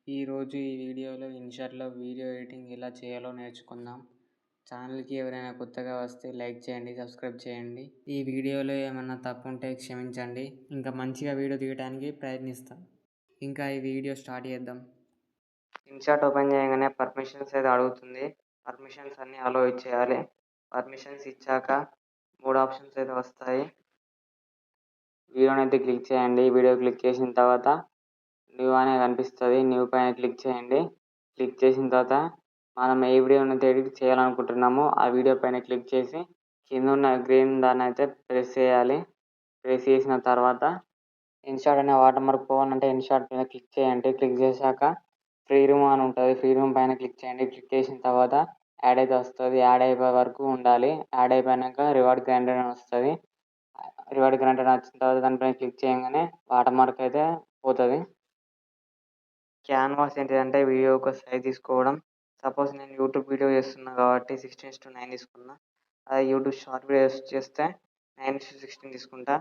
ఈరోజు ఈ వీడియోలో ఇన్‌షాట్‌లో వీడియో ఎడిటింగ్ ఎలా చేయాలో నేర్చుకుందాం. ఛానల్‌కి ఎవరైనా కొత్తగా వస్తే లైక్ చేయండి, సబ్స్క్రైబ్ చేయండి. ఈ వీడియోలో ఏమన్నా తప్పుంటే క్షమించండి. ఇంకా మంచిగా వీడియో తీయడానికి ప్రయత్నిస్తాం. ఇంకా ఈ వీడియో స్టార్ట్ చేద్దాం. ఇన్‌షాట్ ఓపెన్ చేయగానే పర్మిషన్స్ అయితే అడుగుతుంది. పర్మిషన్స్ అన్నీ అలో ఇచ్చేయాలి. పర్మిషన్స్ ఇచ్చాక 3 ఆప్షన్స్ అయితే వస్తాయి. వీడియోని అయితే క్లిక్ చేయండి. వీడియో క్లిక్ చేసిన తర్వాత న్యూ అనే కనిపిస్తుంది. న్యూ పైన క్లిక్ చేయండి. క్లిక్ చేసిన తర్వాత మనం ఏ వీడియోనైతే ఎడిట్ చేయాలనుకుంటున్నామో ఆ వీడియో పైన క్లిక్ చేసి కింద ఉన్న గ్రీన్ దాన్ని అయితే ప్రెస్ చేయాలి. ప్రెస్ చేసిన తర్వాత ఇన్‌షాట్ అనే వాటర్ మార్క్ పోవాలంటే ఇన్‌షాట్ మీద క్లిక్ చేయండి. క్లిక్ చేశాక ఫ్రీ రూమ్ అని ఉంటుంది. ఫ్రీ రూమ్ పైన క్లిక్ చేయండి. క్లిక్ చేసిన తర్వాత యాడ్ అయితే వస్తుంది. యాడ్ అయిపోయే వరకు ఉండాలి. యాడ్ అయిపోయాక రివార్డ్ గ్రాంటెడ్ అని వస్తుంది. రివార్డ్ గ్రాంటెడ్ వచ్చిన తర్వాత దానిపైన క్లిక్ చేయగానే వాటర్ మార్క్ అయితే పోతుంది. క్యాన్వాస్ ఏంటిదంటే వీడియో యొక్క సైజ్ తీసుకోవడం. సపోజ్ నేను యూట్యూబ్ వీడియో చేస్తున్నా కాబట్టి 16:9 తీసుకున్నా. అదే యూట్యూబ్ షార్ట్ వీడియోస్ చేస్తే 9:16 తీసుకుంటా.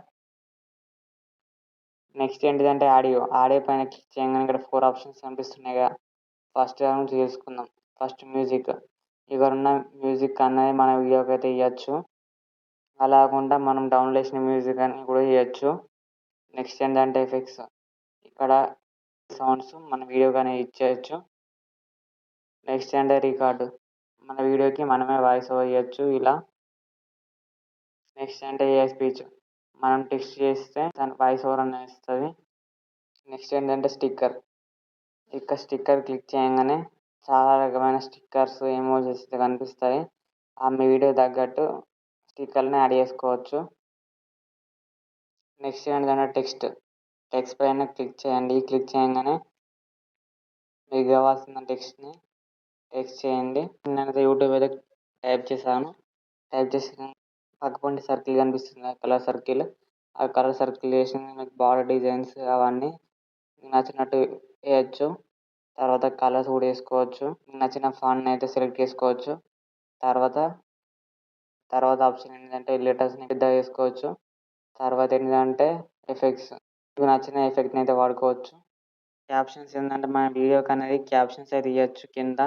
నెక్స్ట్ ఏంటిదంటే ఆడియో. ఆడియో పైన క్లిక్ చేయగానే ఇక్కడ 4 ఆప్షన్స్ కనిపిస్తున్నాయిగా. ఫస్ట్ దాని నుంచి తెలుసుకుందాం. First music. ఇక్కడున్న మ్యూజిక్ అనేది మన వీడియోకి అయితే ఇవ్వచ్చు. అలా కాకుండా మనం డౌన్లోడ్ చేసిన మ్యూజిక్ అని కూడా ఇవ్వచ్చు. నెక్స్ట్ ఏంటంటే ఎఫెక్ట్స్. ఇక్కడ సౌండ్స్ మన వీడియోకి అనేది ఇచ్చేయచ్చు. నెక్స్ట్ అంటే రికార్డు. మన వీడియోకి మనమే వాయిస్ ఓవర్ ఇవ్వచ్చు ఇలా. నెక్స్ట్ అంటే ఏఐ స్పీచ్. మనం టెక్స్ట్ చేస్తే దాని వాయిస్ ఓవర్ అనేది ఇస్తుంది. నెక్స్ట్ ఏంటంటే స్టిక్కర్. ఇక్కడ స్టిక్కర్ క్లిక్ చేయగానే చాలా రకమైన స్టిక్కర్స్, ఎమోజీస్ కనిపిస్తాయి. మీ వీడియో తగ్గట్టు స్టిక్కర్ని యాడ్ చేసుకోవచ్చు. నెక్స్ట్ ఏంటంటే టెక్స్ట్. టెక్స్ట్ పైన క్లిక్ చేయండి. క్లిక్ చేయగానే మీకు కావాల్సిన టెక్స్ట్ని టెక్స్ట్ చేయండి. నేనైతే యూట్యూబ్ అయితే టైప్ చేశాను. టైప్ చేసిన పక్కపొంటి సర్కిల్ కనిపిస్తుంది కలర్ సర్కిల్. ఆ కలర్ సర్కిల్ చేసి మీకు బార్డర్ డిజైన్స్ అవన్నీ నచ్చినట్టు వేయచ్చు. తర్వాత కలర్స్ కూడా వేసుకోవచ్చు. నచ్చిన ఫాంట్ని అయితే సెలెక్ట్ చేసుకోవచ్చు. తర్వాత ఆప్షన్ ఏంటంటే లెటర్స్ని పెద్దగా చేసుకోవచ్చు. తర్వాత ఏంటంటే ఎఫెక్ట్స్. మీకు నచ్చిన ఎఫెక్ట్ని అయితే వాడుకోవచ్చు. క్యాప్షన్స్ ఏంటంటే మన వీడియోకి అనేది క్యాప్షన్స్ అయితే ఇవ్వచ్చు కింద.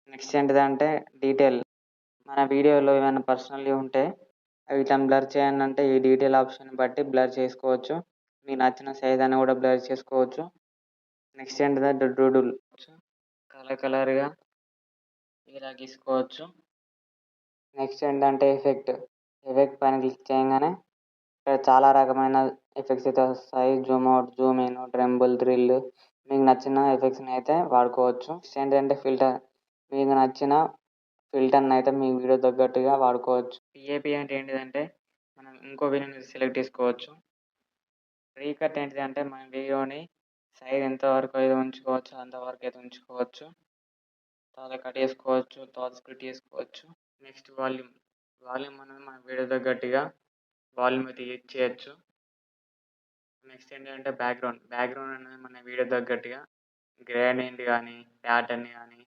నెక్స్ట్ ఏంటిదంటే డీటెయిల్. మన వీడియోలో ఏమైనా పర్సనల్‌వి ఉంటే అవి ఇట్లా బ్లర్ చేయాలంటే ఈ డీటెయిల్ ఆప్షన్ బట్టి బ్లర్ చేసుకోవచ్చు. మీకు నచ్చిన సైజ్ అని కూడా బ్లర్ చేసుకోవచ్చు. నెక్స్ట్ ఏంటిదంటే డూడుల్. కలర్‌గా ఇలా గీసుకోవచ్చు. నెక్స్ట్ ఏంటంటే ఎఫెక్ట్. ఎఫెక్ట్ పైన క్లిక్ చేయగానే ఇక్కడ చాలా రకమైన ఎఫెక్ట్స్ అయితే వస్తాయి. Zoom out, Zoom in, tremble, thrill. మీకు నచ్చిన ఎఫెక్ట్స్ని అయితే వాడుకోవచ్చు. నెక్స్ట్ ఏంటంటే ఫిల్టర్. మీకు నచ్చిన ఫిల్టర్ని అయితే మీ వీడియో తగ్గట్టుగా వాడుకోవచ్చు. పిఏపి అంటే ఏంటిదంటే మనం ఇంకో వీడియోని సెలెక్ట్ చేసుకోవచ్చు. రీకట్ ఏంటిదంటే మన వీడియోని సైజ్ ఎంతవరకు అయితే ఉంచుకోవచ్చో అంతవరకు అయితే ఉంచుకోవచ్చు. తర్వాత కట్ చేసుకోవచ్చు. తర్వాత స్ప్లిట్ చేసుకోవచ్చు. Next volume. వాల్యూమ్ అనేది మన వీడియో తగ్గట్టుగా వాల్యూమ్ అయితే చేయొచ్చు. నెక్స్ట్ ఏంటంటే బ్యాక్గ్రౌండ్. బ్యాక్గ్రౌండ్ అనేది మన వీడియో తగ్గట్టుగా గ్రేడియంట్ కానీ, ప్యాటర్న్ కానీ,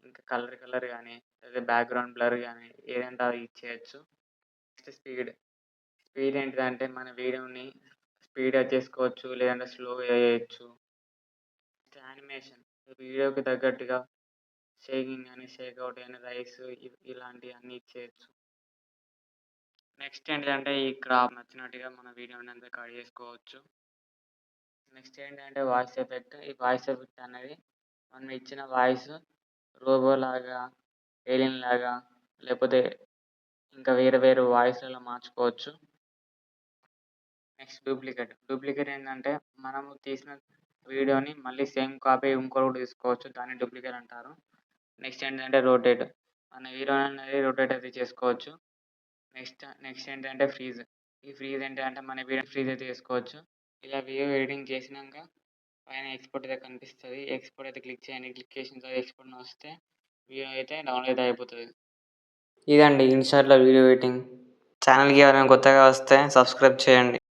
ఇంకా కలర్ కానీ, లేదా బ్యాక్గ్రౌండ్ బ్లర్ కానీ ఏదంటే అది ఇచ్చేయచ్చు. Next speed. స్పీడ్ ఏంటిదంటే మన వీడియోని స్పీడ్‌గా చేసుకోవచ్చు. లేదంటే స్లోగా చేయొచ్చు. Next animation. వీడియోకి తగ్గట్టుగా షేకింగ్ కానీ, షేక్అవుట్ కానీ, రైస్ ఇలాంటివన్నీ ఇచ్చేయచ్చు. నెక్స్ట్ ఏంటిదంటే ఈ క్రాప్ నచ్చినట్టుగా మన వీడియోని అంతా కట్ చేసుకోవచ్చు. నెక్స్ట్ ఏంటంటే వాయిస్ ఎఫెక్ట్. ఈ వాయిస్ ఎఫెక్ట్ అనేది మనం ఇచ్చిన వాయిస్ రోబోలాగా, ఏలియన్ లాగా లేకపోతే ఇంకా వేరే వాయిస్‌లలో మార్చుకోవచ్చు. Next duplicate. డూప్లికేట్ ఏంటంటే మనము తీసిన వీడియోని మళ్ళీ సేమ్ కాపీ ఇంకోటి తీసుకోవచ్చు. దాన్ని డూప్లికేట్ అంటారు. నెక్స్ట్ ఏంటంటే రొటేట్. మన వీడియోని అనేది రొటేట్ అయితే చేసుకోవచ్చు. నెక్స్ట్ ఏంటంటే ఫ్రీజ్. ఈ ఫ్రీజ్ ఏంటంటే మన వీడియోని ఫ్రీజ్ అయితే చేసుకోవచ్చు. ఇలా వీడియో ఎడిటింగ్ చేసినాక పైన ఎక్స్‌పోర్ట్ అయితే కనిపిస్తుంది. ఎక్స్‌పోర్ట్ అయితే క్లిక్ చేయండి. క్లిక్ చేసిన తర్వాత ఎక్స్‌పోర్ట్ వస్తే వీడియో అయితే డౌన్లోడ్ అయితే అయిపోతుంది. ఇదండి ఇన్‌షాట్‌లో వీడియో ఎడిటింగ్. ఛానల్‌కి ఎవరైనా కొత్తగా వస్తే సబ్స్క్రైబ్ చేయండి.